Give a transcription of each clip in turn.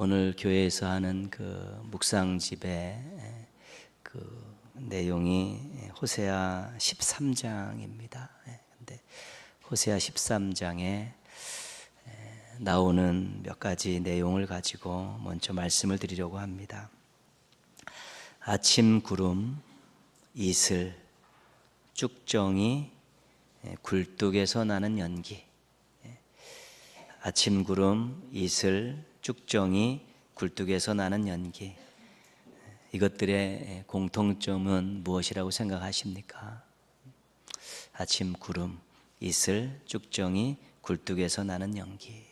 오늘 교회에서 하는 그 묵상집의 그 내용이 호세아 13장입니다. 근데 호세아 13장에 나오는 몇 가지 내용을 가지고 먼저 말씀을 드리려고 합니다. 아침 구름, 이슬, 쭉정이, 굴뚝에서 나는 연기. 아침 구름, 이슬, 쭉정이, 굴뚝에서 나는 연기. 이것들의 공통점은 무엇이라고 생각하십니까? 아침 구름, 이슬, 쭉정이, 굴뚝에서 나는 연기.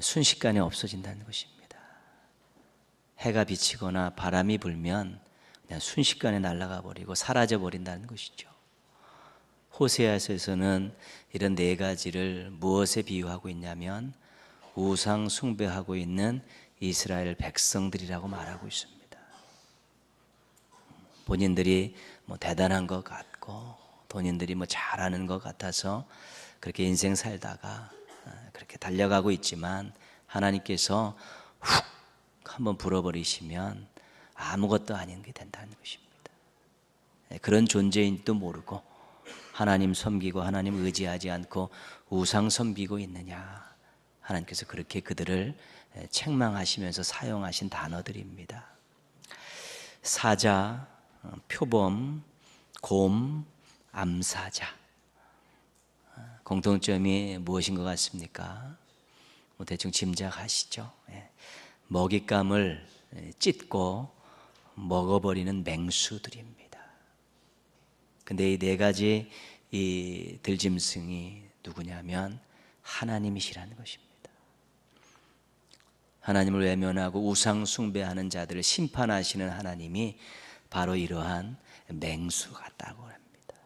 순식간에 없어진다는 것입니다. 해가 비치거나 바람이 불면 그냥 순식간에 날아가 버리고 사라져 버린다는 것이죠. 호세아서에서는 이런 네 가지를 무엇에 비유하고 있냐면 우상 숭배하고 있는 이스라엘 백성들이라고 말하고 있습니다. 본인들이 대단한 것 같고 본인들이 잘하는 것 같아서 그렇게 인생 살다가 그렇게 달려가고 있지만 하나님께서 훅 한번 불어버리시면 아무것도 아닌 게 된다는 것입니다. 그런 존재인지도 모르고 하나님 섬기고 하나님 의지하지 않고 우상 섬기고 있느냐, 하나님께서 그렇게 그들을 책망하시면서 사용하신 단어들입니다. 사자, 표범, 곰, 암사자. 공통점이 무엇인 것 같습니까? 대충 짐작하시죠? 먹잇감을 찢고 먹어버리는 맹수들입니다. 근데 이 네 가지 이 들짐승이 누구냐면 하나님이시라는 것입니다. 하나님을 외면하고 우상 숭배하는 자들을 심판하시는 하나님이 바로 이러한 맹수 같다고 합니다.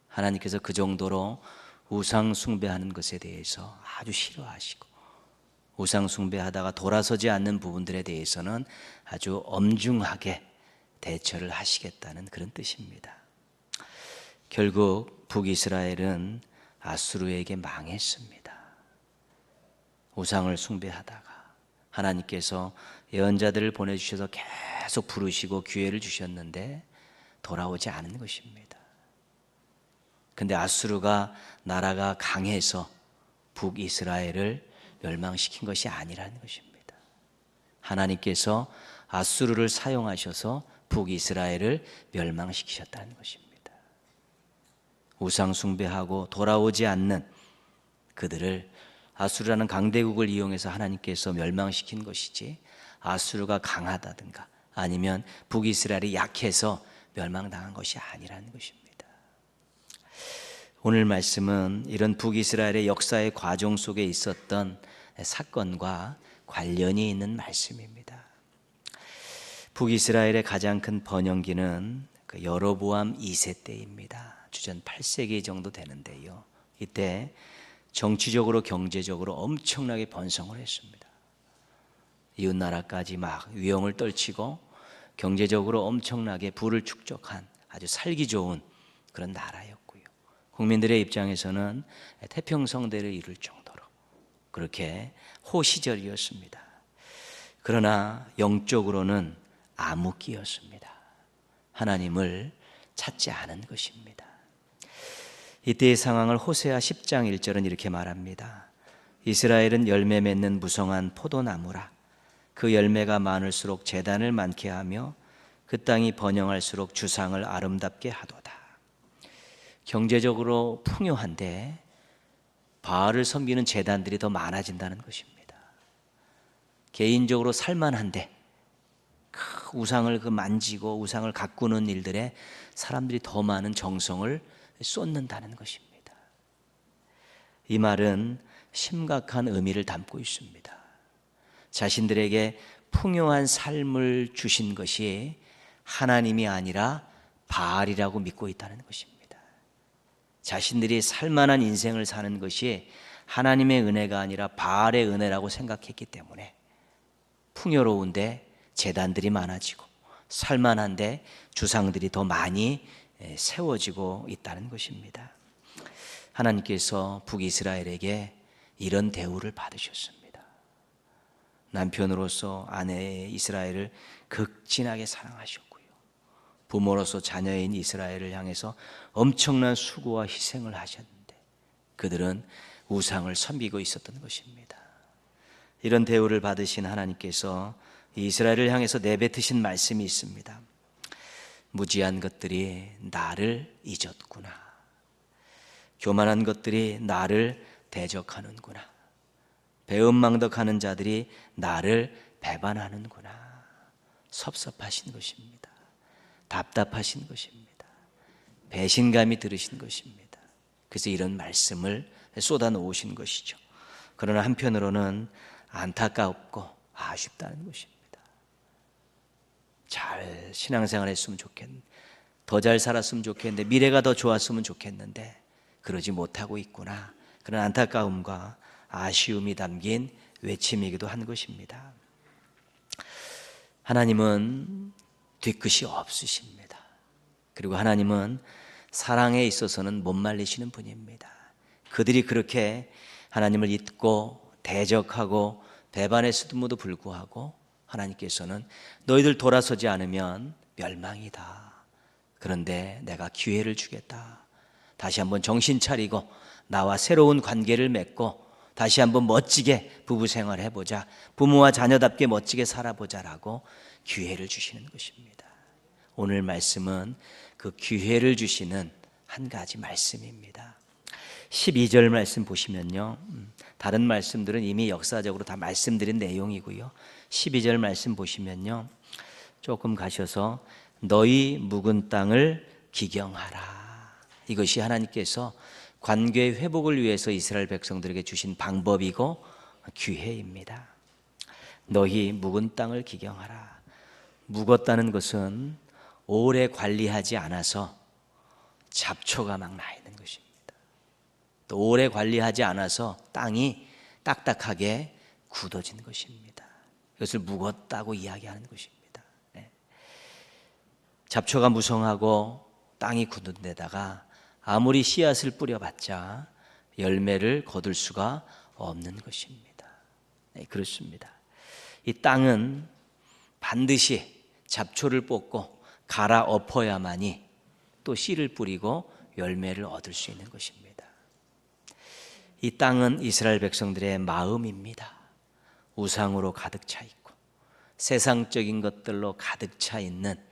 하나님께서 그 정도로 우상 숭배하는 것에 대해서 아주 싫어하시고 우상 숭배하다가 돌아서지 않는 부분들에 대해서는 아주 엄중하게 대처를 하시겠다는 그런 뜻입니다. 결국 북이스라엘은 아수르에게 망했습니다. 우상을 숭배하다가 하나님께서 예언자들을 보내주셔서 계속 부르시고 기회를 주셨는데 돌아오지 않은 것입니다. 근데 아수르가 나라가 강해서 북이스라엘을 멸망시킨 것이 아니라는 것입니다. 하나님께서 아수르를 사용하셔서 북이스라엘을 멸망시키셨다는 것입니다. 우상 숭배하고 돌아오지 않는 그들을 아수르라는 강대국을 이용해서 하나님께서 멸망시킨 것이지 아수르가 강하다든가 아니면 북이스라엘이 약해서 멸망당한 것이 아니라는 것입니다. 오늘 말씀은 이런 북이스라엘의 역사의 과정 속에 있었던 사건과 관련이 있는 말씀입니다. 북이스라엘의 가장 큰 번영기는 여로보암 2세 때입니다. 주전 8세기 정도 되는데요. 이때 정치적으로 경제적으로 엄청나게 번성을 했습니다. 이웃나라까지 막 위용을 떨치고 경제적으로 엄청나게 부를 축적한 아주 살기 좋은 그런 나라였고요. 국민들의 입장에서는 태평성대를 이룰 정도로 그렇게 호시절이었습니다. 그러나 영적으로는 암흑기였습니다. 하나님을 찾지 않은 것입니다. 이때의 상황을 호세아 10장 1절은 이렇게 말합니다. 이스라엘은 열매 맺는 무성한 포도나무라. 그 열매가 많을수록 제단을 많게 하며 그 땅이 번영할수록 주상을 아름답게 하도다. 경제적으로 풍요한데 바알을 섬기는 제단들이 더 많아진다는 것입니다. 개인적으로 살만한데 그 우상을 만지고 우상을 가꾸는 일들에 사람들이 더 많은 정성을 쏟는다는 것입니다. 이 말은 심각한 의미를 담고 있습니다. 자신들에게 풍요한 삶을 주신 것이 하나님이 아니라 바알이라고 믿고 있다는 것입니다. 자신들이 살만한 인생을 사는 것이 하나님의 은혜가 아니라 바알의 은혜라고 생각했기 때문에 풍요로운데 제단들이 많아지고 살만한데 주상들이 더 많이 세워지고 있다는 것입니다. 하나님께서 북이스라엘에게 이런 대우를 받으셨습니다. 남편으로서 아내의 이스라엘을 극진하게 사랑하셨고요. 부모로서 자녀인 이스라엘을 향해서 엄청난 수고와 희생을 하셨는데 그들은 우상을 섬기고 있었던 것입니다. 이런 대우를 받으신 하나님께서 이스라엘을 향해서 내뱉으신 말씀이 있습니다. 무지한 것들이 나를 잊었구나. 교만한 것들이 나를 대적하는구나. 배은망덕하는 자들이 나를 배반하는구나. 섭섭하신 것입니다. 답답하신 것입니다. 배신감이 들으신 것입니다. 그래서 이런 말씀을 쏟아놓으신 것이죠. 그러나 한편으로는 안타깝고 아쉽다는 것입니다. 잘 신앙생활 했으면 좋겠는데, 더 잘 살았으면 좋겠는데, 미래가 더 좋았으면 좋겠는데 그러지 못하고 있구나. 그런 안타까움과 아쉬움이 담긴 외침이기도 한 것입니다. 하나님은 뒤끝이 없으십니다. 그리고 하나님은 사랑에 있어서는 못 말리시는 분입니다. 그들이 그렇게 하나님을 잊고 대적하고 배반했음에도 불구하고 하나님께서는 너희들 돌아서지 않으면 멸망이다. 그런데 내가 기회를 주겠다. 다시 한번 정신 차리고 나와 새로운 관계를 맺고 다시 한번 멋지게 부부 생활 해보자. 부모와 자녀답게 멋지게 살아보자라고 기회를 주시는 것입니다. 오늘 말씀은 그 기회를 주시는 한 가지 말씀입니다. 12절 말씀 보시면요, 다른 말씀들은 이미 역사적으로 다 말씀드린 내용이고요. 12절 말씀 보시면요, 조금 가셔서 너희 묵은 땅을 기경하라. 이것이 하나님께서 관계 회복을 위해서 이스라엘 백성들에게 주신 방법이고 기회입니다. 너희 묵은 땅을 기경하라. 묵었다는 것은 오래 관리하지 않아서 잡초가 막 나 있는 것입니다. 또 오래 관리하지 않아서 땅이 딱딱하게 굳어진 것입니다. 이것을 묵었다고 이야기하는 것입니다. 잡초가 무성하고 땅이 굳은 데다가 아무리 씨앗을 뿌려봤자 열매를 거둘 수가 없는 것입니다. 그렇습니다. 이 땅은 반드시 잡초를 뽑고 갈아엎어야만이 또 씨를 뿌리고 열매를 얻을 수 있는 것입니다. 이 땅은 이스라엘 백성들의 마음입니다. 우상으로 가득 차 있고 세상적인 것들로 가득 차 있는,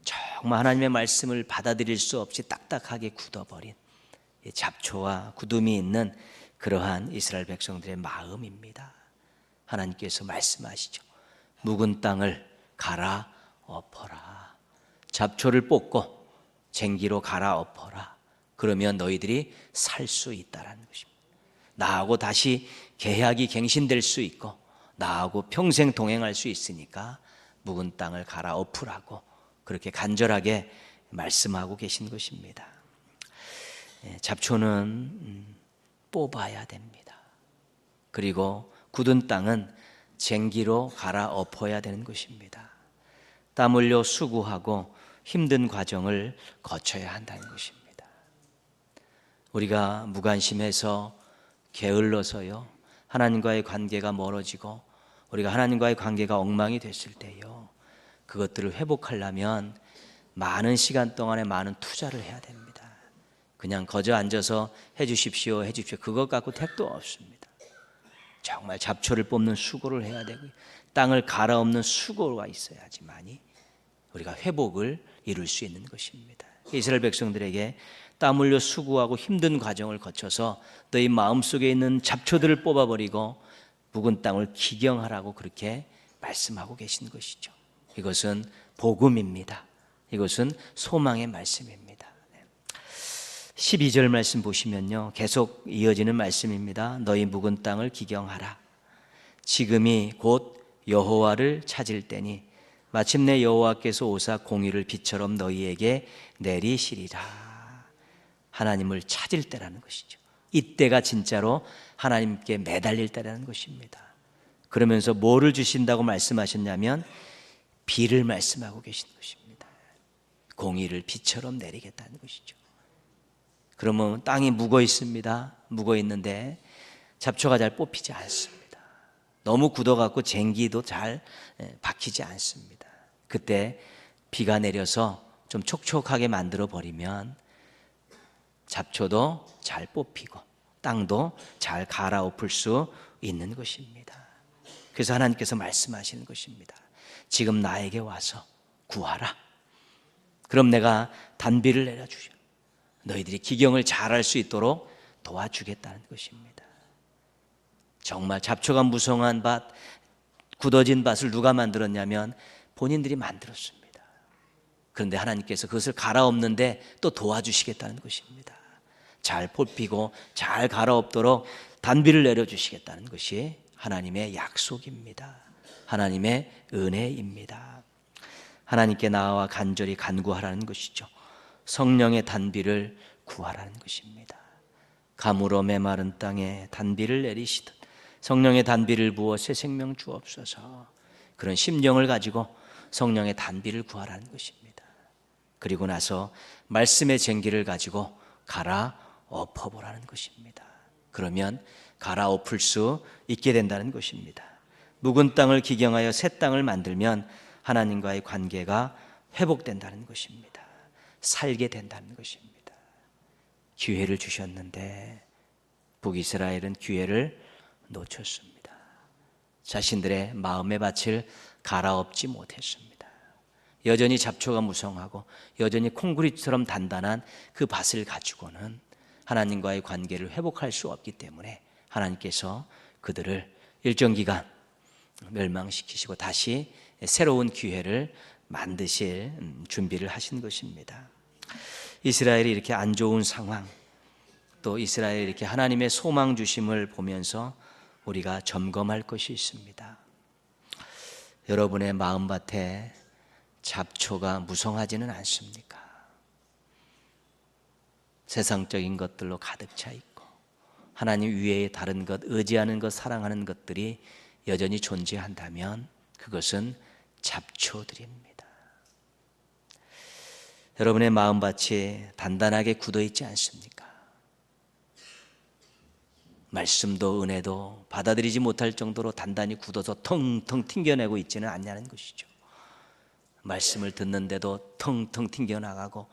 정말 하나님의 말씀을 받아들일 수 없이 딱딱하게 굳어버린 잡초와 굳음이 있는 그러한 이스라엘 백성들의 마음입니다. 하나님께서 말씀하시죠. 묵은 땅을 갈아엎어라. 잡초를 뽑고 쟁기로 갈아엎어라. 그러면 너희들이 살 수 있다라는 것입니다. 나하고 다시 계약이 갱신될 수 있고 나하고 평생 동행할 수 있으니까 묵은 땅을 갈아엎으라고 그렇게 간절하게 말씀하고 계신 것입니다. 잡초는 뽑아야 됩니다. 그리고 굳은 땅은 쟁기로 갈아엎어야 되는 것입니다. 땀 흘려 수고하고 힘든 과정을 거쳐야 한다는 것입니다. 우리가 무관심해서 게을러서요, 하나님과의 관계가 멀어지고 우리가 하나님과의 관계가 엉망이 됐을 때요, 그것들을 회복하려면 많은 시간 동안에 많은 투자를 해야 됩니다. 그냥 거저 앉아서 해주십시오 그것 갖고 택도 없습니다. 정말 잡초를 뽑는 수고를 해야 되고 땅을 갈아엎는 수고가 있어야지만이 우리가 회복을 이룰 수 있는 것입니다. 이스라엘 백성들에게 땀 흘려 수고하고 힘든 과정을 거쳐서 너희 마음속에 있는 잡초들을 뽑아버리고 묵은 땅을 기경하라고 그렇게 말씀하고 계신 것이죠. 이것은 복음입니다. 이것은 소망의 말씀입니다. 12절 말씀 보시면요, 계속 이어지는 말씀입니다. 너희 묵은 땅을 기경하라. 지금이 곧 여호와를 찾을 때니 마침내 여호와께서 오사 공의를 비처럼 너희에게 내리시리라. 하나님을 찾을 때라는 것이죠. 이때가 진짜로 하나님께 매달릴 때라는 것입니다. 그러면서 뭐를 주신다고 말씀하셨냐면 비를 말씀하고 계신 것입니다. 공의를 비처럼 내리겠다는 것이죠. 그러면 땅이 묵어 있습니다. 묵어 있는데 잡초가 잘 뽑히지 않습니다. 너무 굳어갖고 쟁기도 잘 박히지 않습니다. 그때 비가 내려서 좀 촉촉하게 만들어 버리면 잡초도 잘 뽑히고 땅도 잘 갈아엎을 수 있는 것입니다. 그래서 하나님께서 말씀하시는 것입니다. 지금 나에게 와서 구하라. 그럼 내가 단비를 내려주셔. 너희들이 기경을 잘할 수 있도록 도와주겠다는 것입니다. 정말 잡초가 무성한 밭, 굳어진 밭을 누가 만들었냐면 본인들이 만들었습니다. 그런데 하나님께서 그것을 갈아엎는데 또 도와주시겠다는 것입니다. 잘 뽑히고 잘 갈아엎도록 단비를 내려주시겠다는 것이 하나님의 약속입니다. 하나님의 은혜입니다. 하나님께 나와 간절히 간구하라는 것이죠. 성령의 단비를 구하라는 것입니다. 가물어 메마른 땅에 단비를 내리시듯 성령의 단비를 부어 새 생명 주옵소서. 그런 심령을 가지고 성령의 단비를 구하라는 것입니다. 그리고 나서 말씀의 쟁기를 가지고 갈아엎어보라는 것입니다. 그러면 갈아엎을 수 있게 된다는 것입니다. 묵은 땅을 기경하여 새 땅을 만들면 하나님과의 관계가 회복된다는 것입니다. 살게 된다는 것입니다. 기회를 주셨는데 북이스라엘은 기회를 놓쳤습니다. 자신들의 마음의 밭을 갈아엎지 못했습니다. 여전히 잡초가 무성하고 여전히 콘크리트처럼 단단한 그 밭을 가지고는 하나님과의 관계를 회복할 수 없기 때문에 하나님께서 그들을 일정 기간 멸망시키시고 다시 새로운 기회를 만드실 준비를 하신 것입니다. 이스라엘이 이렇게 안 좋은 상황, 또 이스라엘이 이렇게 하나님의 소망 주심을 보면서 우리가 점검할 것이 있습니다. 여러분의 마음밭에 잡초가 무성하지는 않습니까? 세상적인 것들로 가득 차 있고 하나님 위에 다른 것, 의지하는 것, 사랑하는 것들이 여전히 존재한다면 그것은 잡초들입니다. 여러분의 마음밭이 단단하게 굳어 있지 않습니까? 말씀도 은혜도 받아들이지 못할 정도로 단단히 굳어서 텅텅 튕겨내고 있지는 않냐는 것이죠. 말씀을 듣는데도 텅텅 튕겨나가고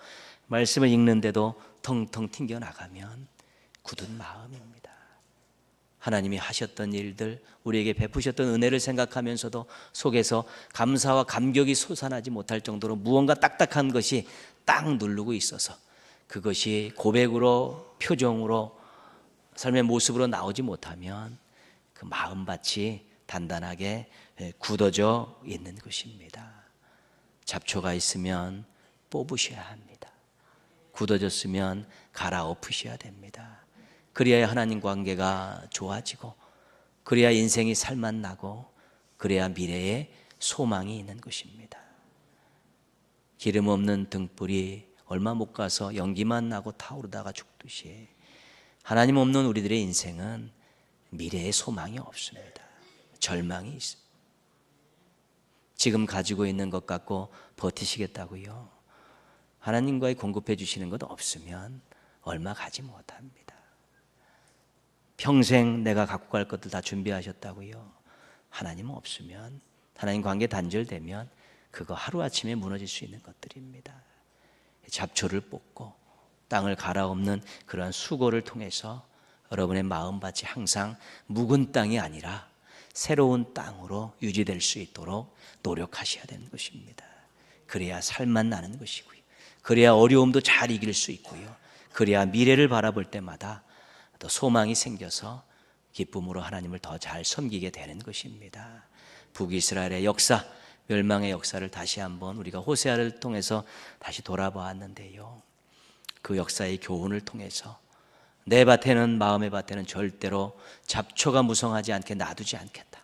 말씀을 읽는데도 텅텅 튕겨나가면 굳은 마음입니다. 하나님이 하셨던 일들, 우리에게 베푸셨던 은혜를 생각하면서도 속에서 감사와 감격이 솟아나지 못할 정도로 무언가 딱딱한 것이 딱 누르고 있어서 그것이 고백으로, 표정으로, 삶의 모습으로 나오지 못하면 그 마음밭이 단단하게 굳어져 있는 것입니다. 잡초가 있으면 뽑으셔야 합니다. 굳어졌으면 갈아엎으셔야 됩니다. 그래야 하나님 관계가 좋아지고 그래야 인생이 살맛나고 그래야 미래에 소망이 있는 것입니다. 기름 없는 등불이 얼마 못 가서 연기만 나고 타오르다가 죽듯이 하나님 없는 우리들의 인생은 미래에 소망이 없습니다. 절망이 있습니다. 지금 가지고 있는 것 갖고 버티시겠다고요? 하나님과의 공급해 주시는 것 없으면 얼마 가지 못합니다. 평생 내가 갖고 갈 것들 다 준비하셨다고요? 하나님 없으면, 하나님 관계 단절되면 그거 하루아침에 무너질 수 있는 것들입니다. 잡초를 뽑고 땅을 갈아엎는 그러한 수고를 통해서 여러분의 마음밭이 항상 묵은 땅이 아니라 새로운 땅으로 유지될 수 있도록 노력하셔야 되는 것입니다. 그래야 살만 나는 것이고요. 그래야 어려움도 잘 이길 수 있고요. 그래야 미래를 바라볼 때마다 또 소망이 생겨서 기쁨으로 하나님을 더 잘 섬기게 되는 것입니다. 북이스라엘의 역사, 멸망의 역사를 다시 한번 우리가 호세아를 통해서 다시 돌아보았는데요. 그 역사의 교훈을 통해서 내 밭에는, 마음의 밭에는 절대로 잡초가 무성하지 않게 놔두지 않겠다.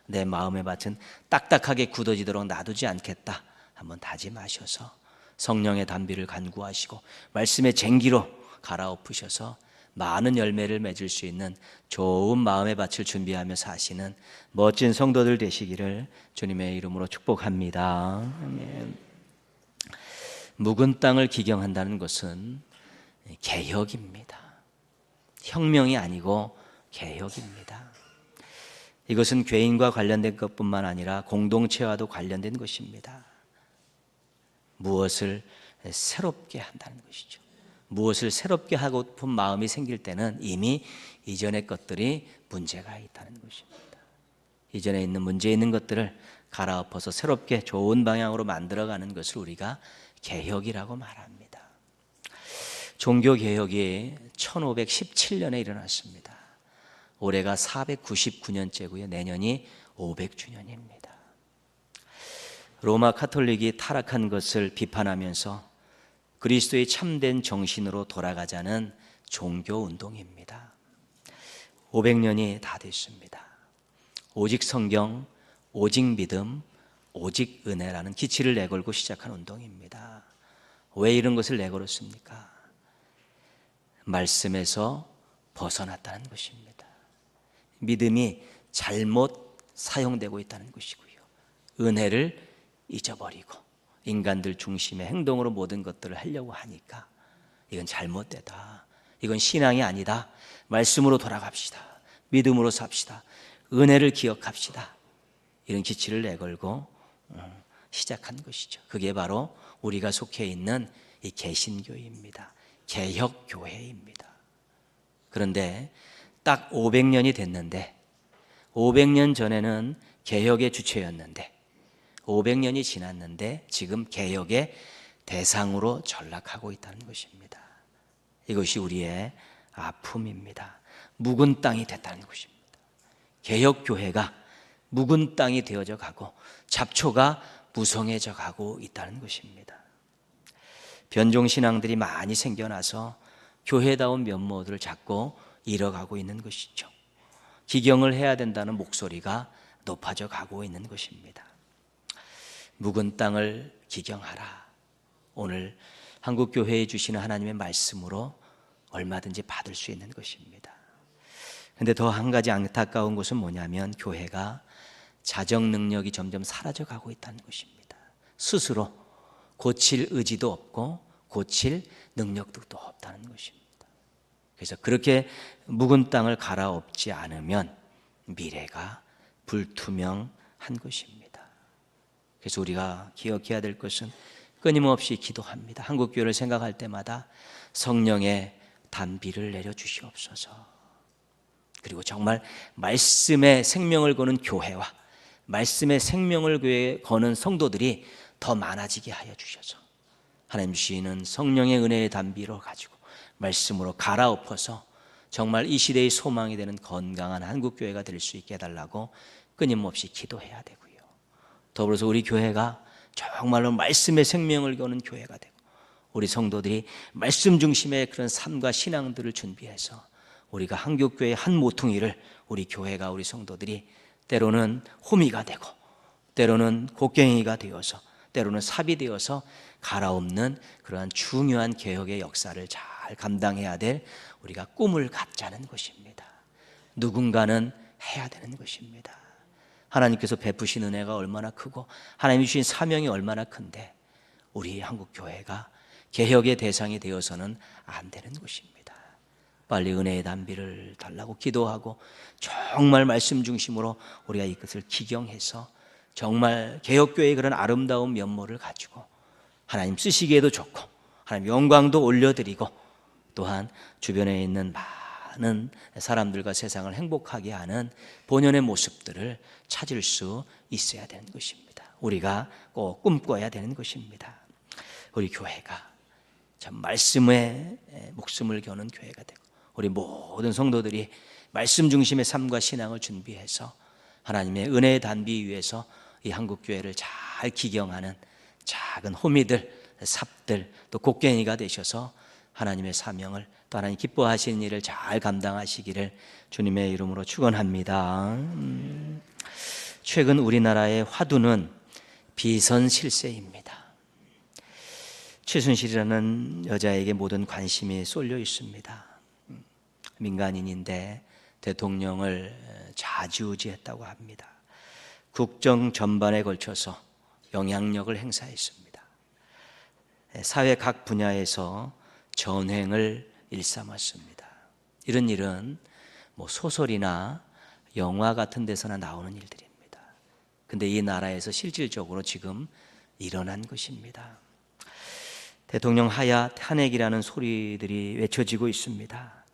내 마음의 밭은 딱딱하게 굳어지도록 놔두지 않겠다. 한번 다짐하셔서 성령의 단비를 간구하시고 말씀의 쟁기로 갈아엎으셔서 많은 열매를 맺을 수 있는 좋은 마음의 밭을 준비하며 사시는 멋진 성도들 되시기를 주님의 이름으로 축복합니다. 아멘. 묵은 땅을 기경한다는 것은 개혁입니다. 혁명이 아니고 개혁입니다. 이것은 개인과 관련된 것뿐만 아니라 공동체와도 관련된 것입니다. 무엇을 새롭게 한다는 것이죠. 무엇을 새롭게 하고픈 마음이 생길 때는 이미 이전의 것들이 문제가 있다는 것입니다. 이전에 있는 문제 있는 것들을 갈아엎어서 새롭게 좋은 방향으로 만들어가는 것을 우리가 개혁이라고 말합니다. 종교개혁이 1517년에 일어났습니다. 올해가 499년째고요. 내년이 500주년입니다. 로마 카톨릭이 타락한 것을 비판하면서 그리스도의 참된 정신으로 돌아가자는 종교운동입니다. 500년이 다 됐습니다. 오직 성경, 오직 믿음, 오직 은혜라는 기치를 내걸고 시작한 운동입니다. 왜 이런 것을 내걸었습니까? 말씀에서 벗어났다는 것입니다. 믿음이 잘못 사용되고 있다는 것이고요. 은혜를 잊어버리고 인간들 중심의 행동으로 모든 것들을 하려고 하니까 이건 잘못되다. 이건 신앙이 아니다. 말씀으로 돌아갑시다. 믿음으로 삽시다. 은혜를 기억합시다. 이런 기치를 내걸고 시작한 것이죠. 그게 바로 우리가 속해 있는 이 개신교입니다. 개혁교회입니다. 그런데 딱 500년이 됐는데 500년 전에는 개혁의 주체였는데 500년이 지났는데 지금 개혁의 대상으로 전락하고 있다는 것입니다. 이것이 우리의 아픔입니다. 묵은 땅이 됐다는 것입니다. 개혁교회가 묵은 땅이 되어져 가고 잡초가 무성해져 가고 있다는 것입니다. 변종신앙들이 많이 생겨나서 교회다운 면모들을 자꾸 잃어가고 있는 것이죠. 기경을 해야 된다는 목소리가 높아져 가고 있는 것입니다. 묵은 땅을 기경하라. 오늘 한국교회에 주시는 하나님의 말씀으로 얼마든지 받을 수 있는 것입니다. 그런데 더 한 가지 안타까운 것은 뭐냐면 교회가 자정 능력이 점점 사라져 가고 있다는 것입니다. 스스로 고칠 의지도 없고 고칠 능력도 없다는 것입니다. 그래서 그렇게 묵은 땅을 갈아엎지 않으면 미래가 불투명한 것입니다. 그래서 우리가 기억해야 될 것은 끊임없이 기도합니다. 한국교회를 생각할 때마다 성령의 단비를 내려주시옵소서. 그리고 정말 말씀의 생명을 거는 교회와 말씀의 생명을 거는 성도들이 더 많아지게 하여 주셔서 하나님 주시는 성령의 은혜의 단비로 가지고 말씀으로 갈아엎어서 정말 이 시대의 소망이 되는 건강한 한국교회가 될 수 있게 해달라고 끊임없이 기도해야 되고요. 더불어서 우리 교회가 정말로 말씀의 생명을 거는 교회가 되고 우리 성도들이 말씀 중심의 그런 삶과 신앙들을 준비해서 우리가 한국교회의 한 모퉁이를 우리 교회가 우리 성도들이 때로는 호미가 되고 때로는 곡괭이가 되어서 때로는 삽이 되어서 갈아엎는 그러한 중요한 개혁의 역사를 잘 감당해야 될 우리가 꿈을 갖자는 것입니다. 누군가는 해야 되는 것입니다. 하나님께서 베푸신 은혜가 얼마나 크고 하나님이 주신 사명이 얼마나 큰데 우리 한국교회가 개혁의 대상이 되어서는 안 되는 것입니다. 빨리 은혜의 단비를 달라고 기도하고 정말 말씀 중심으로 우리가 이것을 기경해서 정말 개혁교회의 그런 아름다운 면모를 가지고 하나님 쓰시기에도 좋고 하나님 영광도 올려드리고 또한 주변에 있는 많은 사람들과 세상을 행복하게 하는 본연의 모습들을 찾을 수 있어야 되는 것입니다. 우리가 꼭 꿈꿔야 되는 것입니다. 우리 교회가 참 말씀에 목숨을 겨누는 교회가 되고 우리 모든 성도들이 말씀 중심의 삶과 신앙을 준비해서 하나님의 은혜의 단비 위에서 이 한국교회를 잘 기경하는 작은 호미들, 삽들, 또 곡괭이가 되셔서 하나님의 사명을 또 하나님 기뻐하시는 일을 잘 감당하시기를 주님의 이름으로 축원합니다. 최근 우리나라의 화두는 비선실세입니다. 최순실이라는 여자에게 모든 관심이 쏠려 있습니다. 민간인인데 대통령을 좌지우지했다고 합니다. 국정 전반에 걸쳐서 영향력을 행사했습니다. 사회 각 분야에서 전횡을 일삼았습니다. 이런 일은 소설이나 영화 같은 데서나 나오는 일들입니다. 근데 이 나라에서 실질적으로 지금 일어난 것입니다. 대통령 하야 탄핵이라는 소리들이 외쳐지고 있습니다.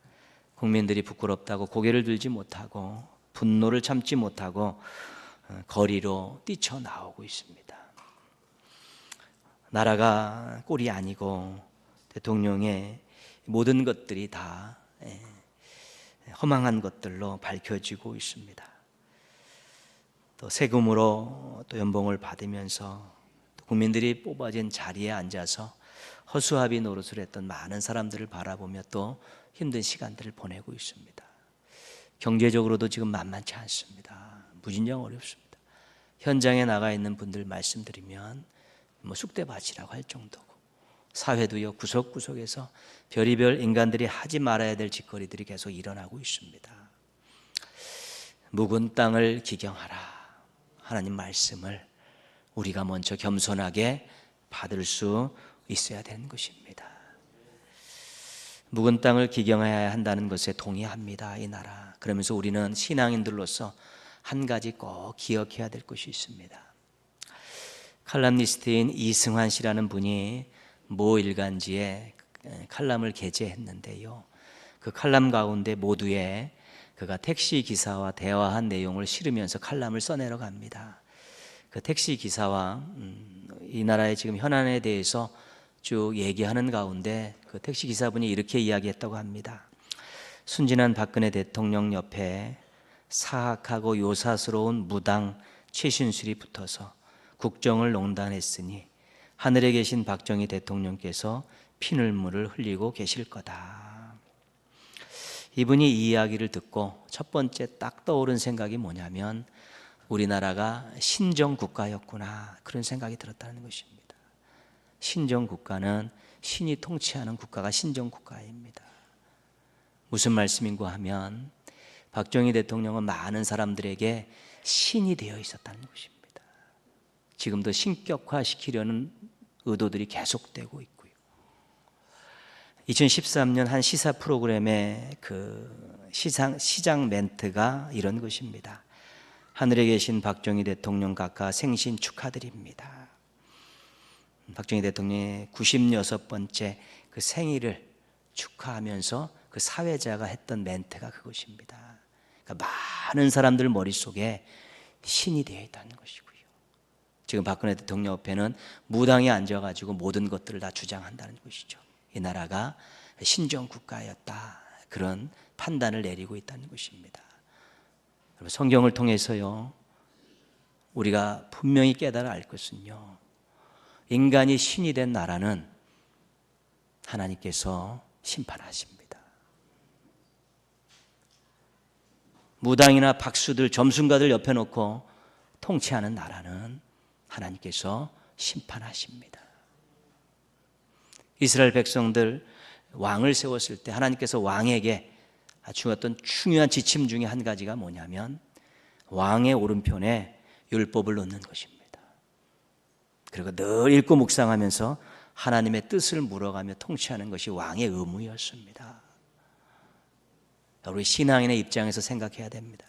국민들이 부끄럽다고 고개를 들지 못하고 분노를 참지 못하고 거리로 뛰쳐나오고 있습니다. 나라가 꼴이 아니고 대통령의 모든 것들이 다 허망한 것들로 밝혀지고 있습니다. 또 세금으로 또 연봉을 받으면서 또 국민들이 뽑아진 자리에 앉아서 허수아비 노릇을 했던 많은 사람들을 바라보며 또 힘든 시간들을 보내고 있습니다. 경제적으로도 지금 만만치 않습니다. 무진장 어렵습니다. 현장에 나가 있는 분들 말씀드리면 쑥대밭이라고 할 정도고, 사회도요 구석구석에서 별의별 인간들이 하지 말아야 될 짓거리들이 계속 일어나고 있습니다. 묵은 땅을 기경하라, 하나님 말씀을 우리가 먼저 겸손하게 받을 수 있어야 되는 것입니다. 묵은 땅을 기경해야 한다는 것에 동의합니다, 이 나라. 그러면서 우리는 신앙인들로서 한 가지 꼭 기억해야 될 것이 있습니다. 칼럼니스트인 이승환 씨라는 분이 모 일간지에 칼럼을 게재했는데요, 그 칼럼 가운데 모두에 그가 택시 기사와 대화한 내용을 실으면서 칼럼을 써내려 갑니다. 그 택시 기사와 이 나라의 지금 현안에 대해서 쭉 얘기하는 가운데 그 택시 기사분이 이렇게 이야기했다고 합니다. 순진한 박근혜 대통령 옆에 사악하고 요사스러운 무당 최신술이 붙어서 국정을 농단했으니 하늘에 계신 박정희 대통령께서 피눈물을 흘리고 계실 거다. 이분이 이 이야기를 듣고 첫 번째 딱 떠오른 생각이 뭐냐면 우리나라가 신정국가였구나, 그런 생각이 들었다는 것입니다. 신정국가는 신이 통치하는 국가가 신정국가입니다. 무슨 말씀인가 하면 박정희 대통령은 많은 사람들에게 신이 되어 있었다는 것입니다. 지금도 신격화시키려는 의도들이 계속되고 있고요. 2013년 한 시사 프로그램의 그 시장 멘트가 이런 것입니다. 하늘에 계신 박정희 대통령 각하 생신 축하드립니다. 박정희 대통령의 96번째 그 생일을 축하하면서 그 사회자가 했던 멘트가 그것입니다. 그러니까 많은 사람들 머릿속에 신이 되어 있다는 것이고요. 지금 박근혜 대통령 옆에는 무당이 앉아가지고 모든 것들을 다 주장한다는 것이죠. 이 나라가 신정국가였다, 그런 판단을 내리고 있다는 것입니다. 성경을 통해서요, 우리가 분명히 깨달아 알 것은요, 인간이 신이 된 나라는 하나님께서 심판하십니다. 무당이나 박수들, 점순가들 옆에 놓고 통치하는 나라는 하나님께서 심판하십니다. 이스라엘 백성들 왕을 세웠을 때 하나님께서 왕에게 주었던 중요한 지침 중에 한 가지가 뭐냐면 왕의 오른편에 율법을 넣는 것입니다. 그리고 늘 읽고 묵상하면서 하나님의 뜻을 물어가며 통치하는 것이 왕의 의무였습니다. 우리 신앙인의 입장에서 생각해야 됩니다.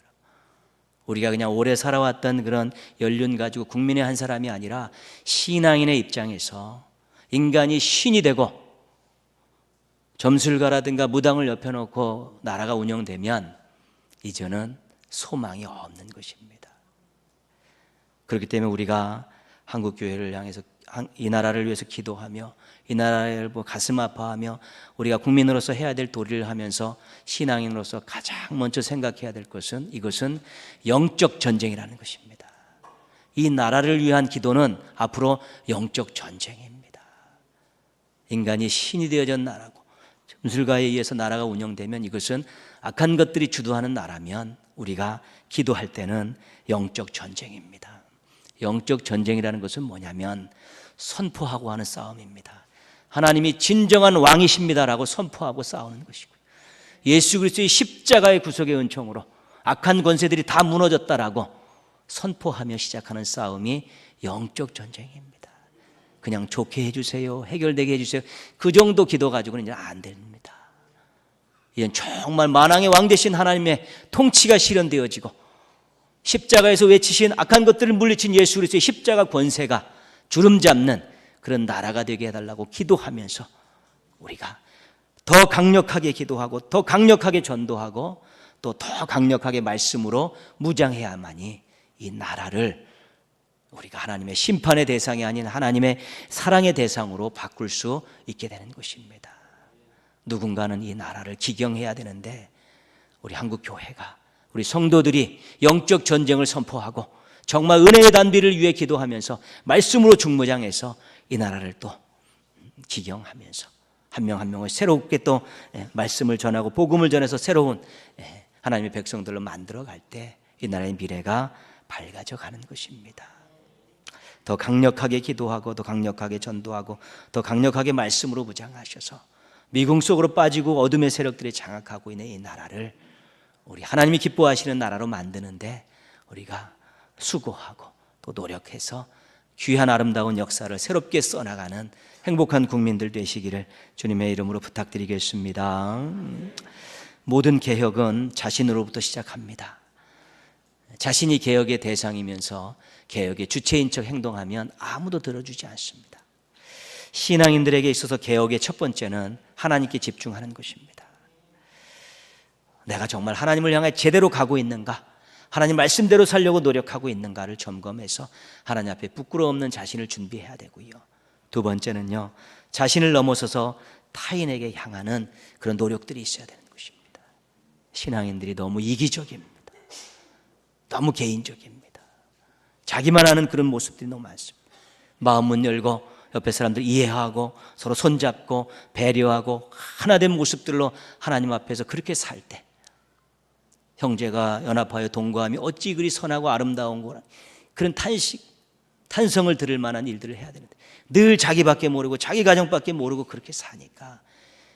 우리가 그냥 오래 살아왔던 그런 연륜 가지고 국민의 한 사람이 아니라 신앙인의 입장에서 인간이 신이 되고 점술가라든가 무당을 옆에 놓고 나라가 운영되면 이제는 소망이 없는 것입니다. 그렇기 때문에 우리가 한국교회를 향해서 이 나라를 위해서 기도하며 이 나라를 가슴 아파하며 우리가 국민으로서 해야 될 도리를 하면서 신앙인으로서 가장 먼저 생각해야 될 것은 이것은 영적 전쟁이라는 것입니다. 이 나라를 위한 기도는 앞으로 영적 전쟁입니다. 인간이 신이 되어진 나라고 점술가에 의해서 나라가 운영되면 이것은 악한 것들이 주도하는 나라면 우리가 기도할 때는 영적 전쟁입니다. 영적 전쟁이라는 것은 뭐냐면 선포하고 하는 싸움입니다. 하나님이 진정한 왕이십니다라고 선포하고 싸우는 것이고요. 예수 그리스도의 십자가의 구속의 은총으로 악한 권세들이 다 무너졌다라고 선포하며 시작하는 싸움이 영적 전쟁입니다. 그냥 좋게 해주세요, 해결되게 해주세요, 그 정도 기도 가지고는 이제 안 됩니다. 이젠 정말 만왕의 왕 되신 하나님의 통치가 실현되어지고 십자가에서 외치신 악한 것들을 물리친 예수 그리스도의 십자가 권세가 주름잡는 그런 나라가 되게 해달라고 기도하면서 우리가 더 강력하게 기도하고 더 강력하게 전도하고 또 더 강력하게 말씀으로 무장해야만이 이 나라를 우리가 하나님의 심판의 대상이 아닌 하나님의 사랑의 대상으로 바꿀 수 있게 되는 것입니다. 누군가는 이 나라를 기경해야 되는데 우리 한국교회가 우리 성도들이 영적 전쟁을 선포하고 정말 은혜의 단비를 위해 기도하면서 말씀으로 중무장해서 이 나라를 또 기경하면서 한 명 한 명을 새롭게 또 말씀을 전하고 복음을 전해서 새로운 하나님의 백성들로 만들어갈 때 이 나라의 미래가 밝아져 가는 것입니다. 더 강력하게 기도하고 더 강력하게 전도하고 더 강력하게 말씀으로 무장하셔서 미궁 속으로 빠지고 어둠의 세력들이 장악하고 있는 이 나라를 우리 하나님이 기뻐하시는 나라로 만드는데 우리가 수고하고 또 노력해서 귀한 아름다운 역사를 새롭게 써나가는 행복한 국민들 되시기를 주님의 이름으로 부탁드리겠습니다. 모든 개혁은 자신으로부터 시작합니다. 자신이 개혁의 대상이면서 개혁의 주체인 척 행동하면 아무도 들어주지 않습니다. 신앙인들에게 있어서 개혁의 첫 번째는 하나님께 집중하는 것입니다. 내가 정말 하나님을 향해 제대로 가고 있는가, 하나님 말씀대로 살려고 노력하고 있는가를 점검해서 하나님 앞에 부끄러움 없는 자신을 준비해야 되고요. 두 번째는요, 자신을 넘어서서 타인에게 향하는 그런 노력들이 있어야 되는 것입니다. 신앙인들이 너무 이기적입니다. 너무 개인적입니다. 자기만 아는 그런 모습들이 너무 많습니다. 마음문 열고 옆에 사람들 이해하고 서로 손잡고 배려하고 하나된 모습들로 하나님 앞에서 그렇게 살 때 형제가 연합하여 동거함이 어찌 그리 선하고 아름다운 거라, 그런 탄성을 들을 만한 일들을 해야 되는데 늘 자기밖에 모르고 자기 가정밖에 모르고 그렇게 사니까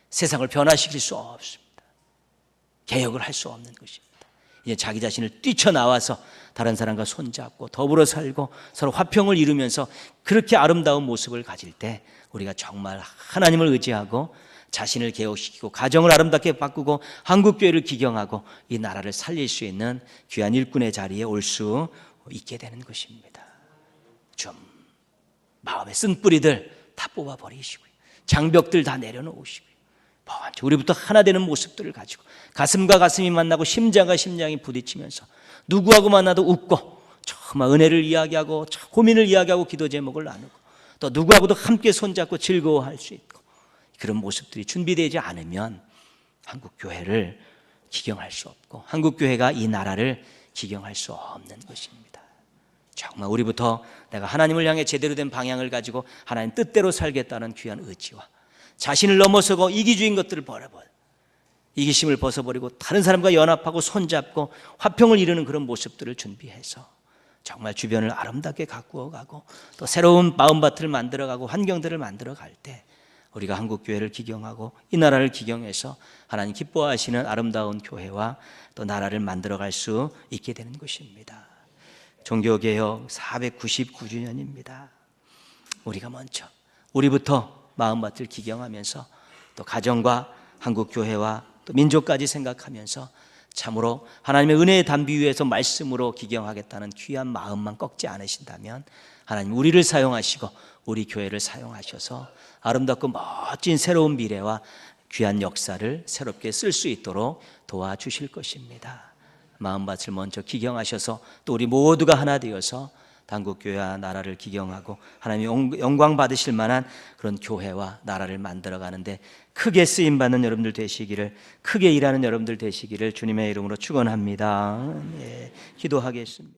세상을 변화시킬 수 없습니다. 개혁을 할 수 없는 것입니다. 이제 자기 자신을 뛰쳐나와서 다른 사람과 손잡고 더불어 살고 서로 화평을 이루면서 그렇게 아름다운 모습을 가질 때 우리가 정말 하나님을 의지하고 자신을 개혁시키고 가정을 아름답게 바꾸고 한국교회를 기경하고 이 나라를 살릴 수 있는 귀한 일꾼의 자리에 올 수 있게 되는 것입니다. 좀 마음의 쓴뿌리들 다 뽑아버리시고요, 장벽들 다 내려놓으시고요, 먼저 우리부터 하나 되는 모습들을 가지고 가슴과 가슴이 만나고 심장과 심장이 부딪히면서 누구하고 만나도 웃고 정말 은혜를 이야기하고 고민을 이야기하고 기도 제목을 나누고 또 누구하고도 함께 손잡고 즐거워할 수 있고 그런 모습들이 준비되지 않으면 한국교회를 기경할 수 없고 한국교회가 이 나라를 기경할 수 없는 것입니다. 정말 우리부터 내가 하나님을 향해 제대로 된 방향을 가지고 하나님 뜻대로 살겠다는 귀한 의지와 자신을 넘어서고 이기주의인 것들을 버려버려 이기심을 벗어버리고 다른 사람과 연합하고 손잡고 화평을 이루는 그런 모습들을 준비해서 정말 주변을 아름답게 가꾸어가고 또 새로운 마음밭을 만들어가고 환경들을 만들어갈 때 우리가 한국교회를 기경하고 이 나라를 기경해서 하나님 기뻐하시는 아름다운 교회와 또 나라를 만들어갈 수 있게 되는 것입니다. 종교개혁 499주년입니다. 우리가 먼저 우리부터 마음밭을 기경하면서 또 가정과 한국교회와 또 민족까지 생각하면서 참으로 하나님의 은혜의 담비 위에서 말씀으로 기경하겠다는 귀한 마음만 꺾지 않으신다면 하나님 우리를 사용하시고 우리 교회를 사용하셔서 아름답고 멋진 새로운 미래와 귀한 역사를 새롭게 쓸 수 있도록 도와주실 것입니다. 마음밭을 먼저 기경하셔서 또 우리 모두가 하나 되어서 한국교회와 나라를 기경하고 하나님의 영광 받으실 만한 그런 교회와 나라를 만들어가는데 크게 쓰임받는 여러분들 되시기를, 크게 일하는 여러분들 되시기를 주님의 이름으로 축원합니다. 기도하겠습니다.